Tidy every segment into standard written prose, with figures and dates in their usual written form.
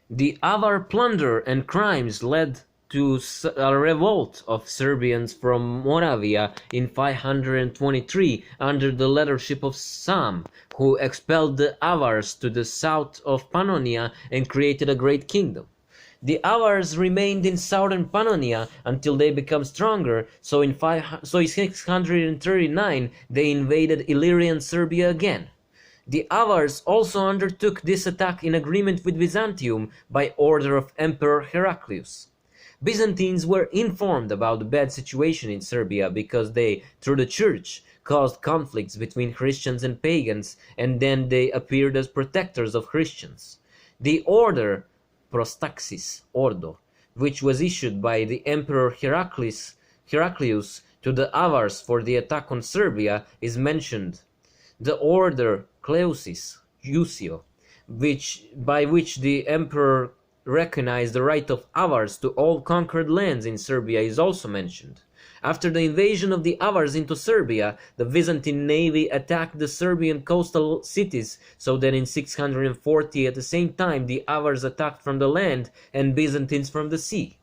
The Avar plunder and crimes led to a revolt of Serbians from Moravia in 523 under the leadership of Sam, who expelled the Avars to the south of Pannonia and created a great kingdom. The Avars remained in southern Pannonia until they became stronger, so in 639 they invaded Illyrian Serbia again. The Avars also undertook this attack in agreement with Byzantium by order of Emperor Heraclius. Byzantines were informed about the bad situation in Serbia because they, through the church, caused conflicts between Christians and pagans, and then they appeared as protectors of Christians. The order Prostaxis Ordo, which was issued by the Emperor Heraclius to the Avars for the attack on Serbia, is mentioned. The order Cleusis Iusio, by which the Emperor recognized the right of Avars to all conquered lands in Serbia, is also mentioned. After the invasion of the Avars into Serbia, the Byzantine navy attacked the Serbian coastal cities, so that in 640 at the same time the Avars attacked from the land and Byzantines from the sea.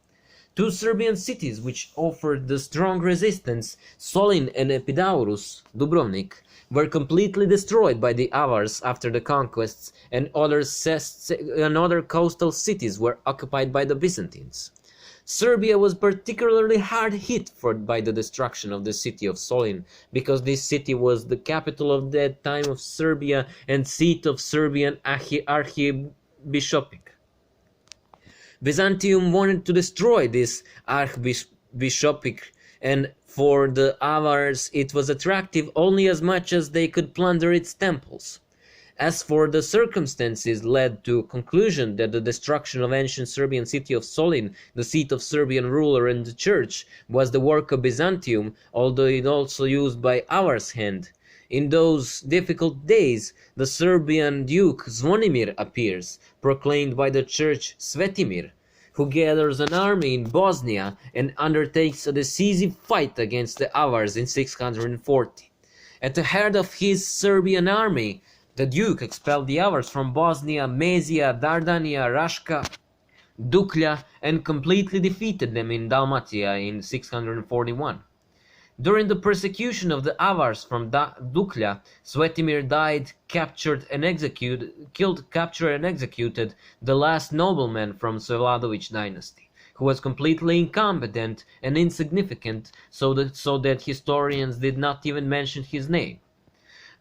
Two Serbian cities which offered the strong resistance, Solin and Epidaurus, Dubrovnik, were completely destroyed by the Avars after the conquests, and other coastal cities were occupied by the Byzantines. Serbia was particularly hard hit by the destruction of the city of Solin, because this city was the capital of that time of Serbia and seat of Serbian archbishopric. Byzantium wanted to destroy this archbishopric, and for the Avars it was attractive only as much as they could plunder its temples. As for the circumstances led to conclusion that the destruction of ancient Serbian city of Solin, the seat of Serbian ruler and the church, was the work of Byzantium, although it also used by Avars' hand. In those difficult days, the Serbian Duke Zvonimir appears, proclaimed by the church Svetimir, who gathers an army in Bosnia and undertakes a decisive fight against the Avars in 640. At the head of his Serbian army, the Duke expelled the Avars from Bosnia, Mesia, Dardania, Raška, Duklja, and completely defeated them in Dalmatia in 641. During the persecution of the Avars from Duklja, Svetimir captured and executed the last nobleman from Vladović dynasty, who was completely incompetent and insignificant, so that historians did not even mention his name.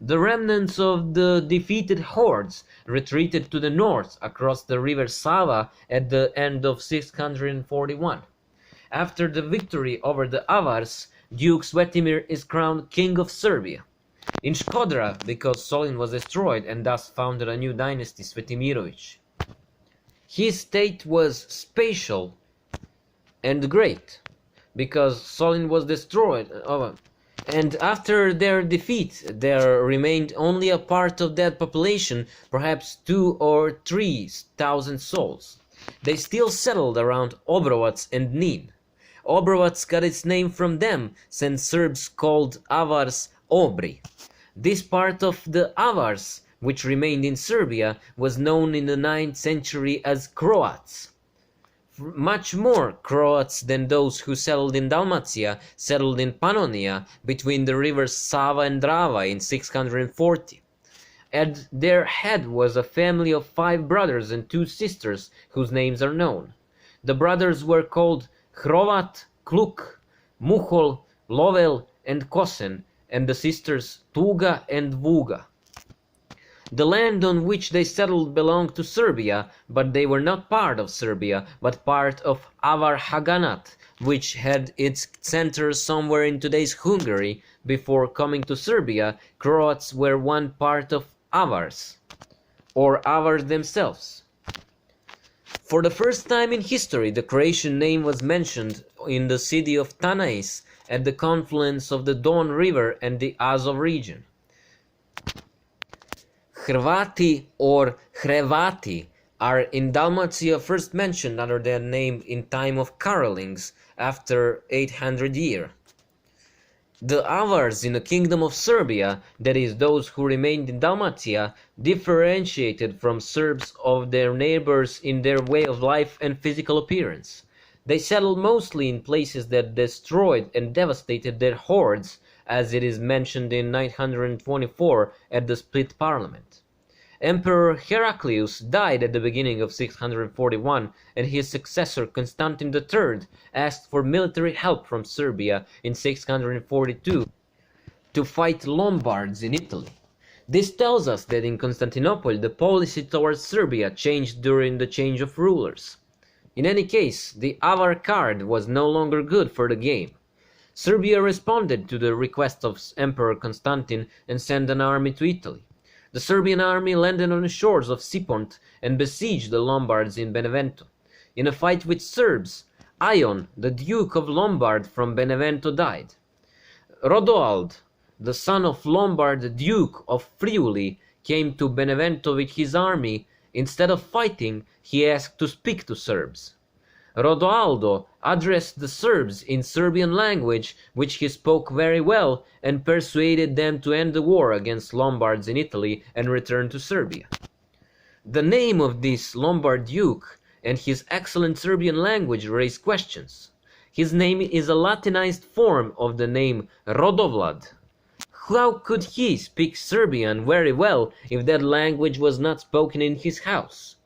The remnants of the defeated hordes retreated to the north across the river Sava at the end of 641. After the victory over the Avars, Duke Svetimir is crowned King of Serbia. In Shkodra, because Solin was destroyed and thus founded a new dynasty, Svetimirović. His state was spatial and great, because Solin was destroyed. And after their defeat, there remained only a part of that population, perhaps 2,000 or 3,000 souls. They still settled around Obrovac and Nin. Obrovac got its name from them, since Serbs called Avars Obri. This part of the Avars, which remained in Serbia, was known in the 9th century as Croats. Much more Croats than those who settled in Dalmatia settled in Pannonia between the rivers Sava and Drava in 640. At their head was a family of 5 brothers and 2 sisters whose names are known. The brothers were called Hrovat, Kluk, Muhol, Lovel, and Kosen, and the sisters Tuga and Vuga. The land on which they settled belonged to Serbia, but they were not part of Serbia, but part of Avar Haganat, which had its center somewhere in today's Hungary. Before coming to Serbia, Croats were one part of Avars, or Avars themselves. For the first time in history, the Croatian name was mentioned in the city of Tanais at the confluence of the Don River and the Azov region. Hrvati or Hrevati are in Dalmatia first mentioned under their name in time of Carolings after 800 years. The Avars in the Kingdom of Serbia, that is, those who remained in Dalmatia, differentiated from Serbs of their neighbors in their way of life and physical appearance. They settled mostly in places that destroyed and devastated their hordes, as it is mentioned in 924 at the split parliament. Emperor Heraclius died at the beginning of 641, and his successor Constantine III asked for military help from Serbia in 642 to fight Lombards in Italy. This tells us that in Constantinople the policy towards Serbia changed during the change of rulers. In any case, the Avar card was no longer good for the game. Serbia responded to the request of Emperor Constantine and sent an army to Italy. The Serbian army landed on the shores of Sipont and besieged the Lombards in Benevento. In a fight with Serbs, Ion, the Duke of Lombard from Benevento, died. Rodoald, the son of Lombard Duke of Friuli, came to Benevento with his army. Instead of fighting, he asked to speak to Serbs. Rodoaldo addressed the Serbs in Serbian language, which he spoke very well, and persuaded them to end the war against Lombards in Italy and return to Serbia. The name of this Lombard Duke and his excellent Serbian language raise questions. His name is a Latinized form of the name Rodovlad. How could he speak Serbian very well if that language was not spoken in his house?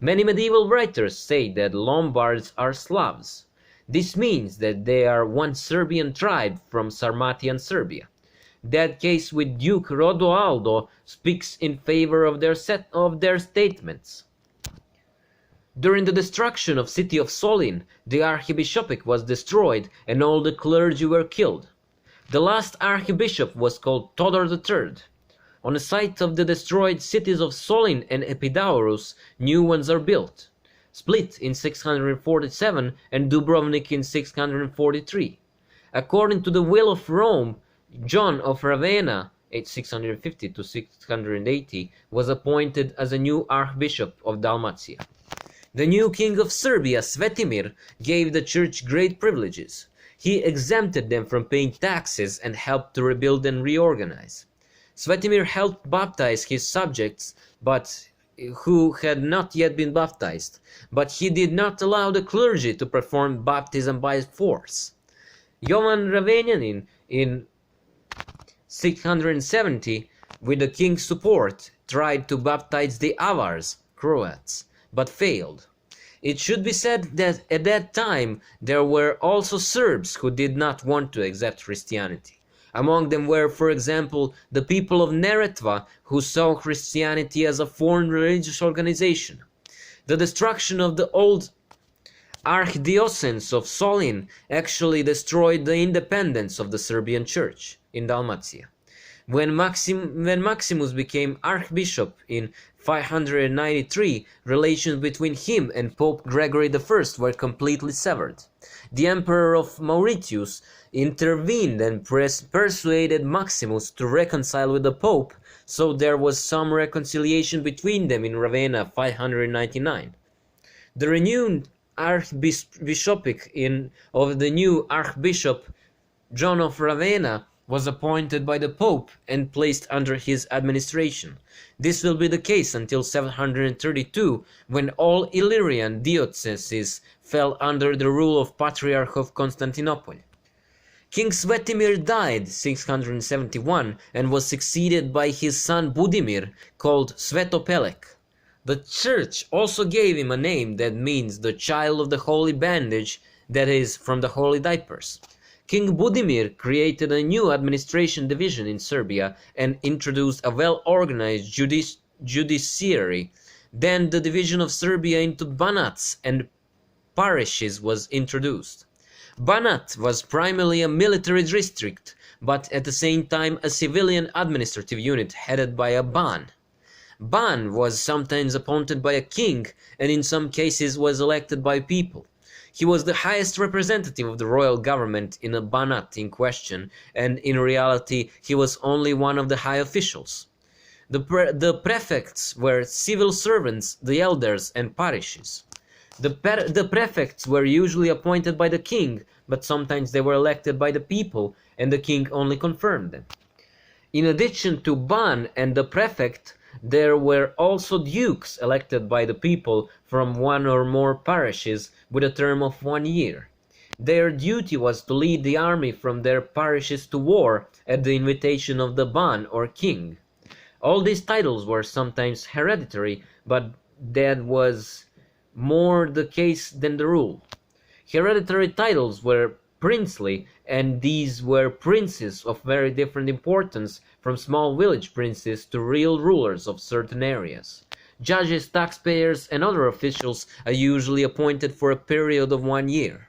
Many medieval writers say that Lombards are Slavs. This means that they are one Serbian tribe from Sarmatian Serbia. That case with Duke Rodoaldo speaks in favor of their statements. During the destruction of city of Solin, the archbishopric was destroyed and all the clergy were killed. The last archbishop was called Todor III. On the site of the destroyed cities of Solin and Epidaurus, new ones are built. Split in 647 and Dubrovnik in 643. According to the will of Rome, John of Ravenna, 650 to 680, was appointed as a new archbishop of Dalmatia. The new king of Serbia, Svetimir, gave the church great privileges. He exempted them from paying taxes and helped to rebuild and reorganize. Svetimir helped baptize his subjects, who had not yet been baptized, but he did not allow the clergy to perform baptism by force. Jovan Ravenianin in 670, with the king's support, tried to baptize the Avars, Croats, but failed. It should be said that at that time there were also Serbs who did not want to accept Christianity. Among them were, for example, the people of Neretva, who saw Christianity as a foreign religious organization. The destruction of the old archdiocese of Solin actually destroyed the independence of the Serbian Church in Dalmatia. When Maximus became archbishop in 593, relations between him and Pope Gregory I were completely severed. The Emperor of Mauritius intervened and persuaded Maximus to reconcile with the Pope, so there was some reconciliation between them in Ravenna 599. The renewed archbishopric of the new Archbishop John of Ravenna was appointed by the Pope and placed under his administration. This will be the case until 732, when all Illyrian dioceses fell under the rule of Patriarch of Constantinople. King Svetimir died 671 and was succeeded by his son Budimir, called Svetopelek. The church also gave him a name that means the child of the holy bandage, that is, from the holy diapers. King Budimir created a new administration division in Serbia and introduced a well-organized judiciary. Then the division of Serbia into banats and parishes was introduced. Banat was primarily a military district, but at the same time a civilian administrative unit headed by a ban. Ban was sometimes appointed by a king and in some cases was elected by people. He was the highest representative of the royal government in a banat in question, and in reality he was only one of the high officials. The prefects were civil servants, the elders and parishes. The prefects were usually appointed by the king, but sometimes they were elected by the people, and the king only confirmed them. In addition to ban and the prefect, there were also dukes elected by the people from one or more parishes with a term of 1 year. Their duty was to lead the army from their parishes to war at the invitation of the ban or king. All these titles were sometimes hereditary, but that was more the case than the rule. Hereditary titles were princely, and these were princes of very different importance, from small village princes to real rulers of certain areas. Judges, taxpayers, and other officials are usually appointed for a period of 1 year.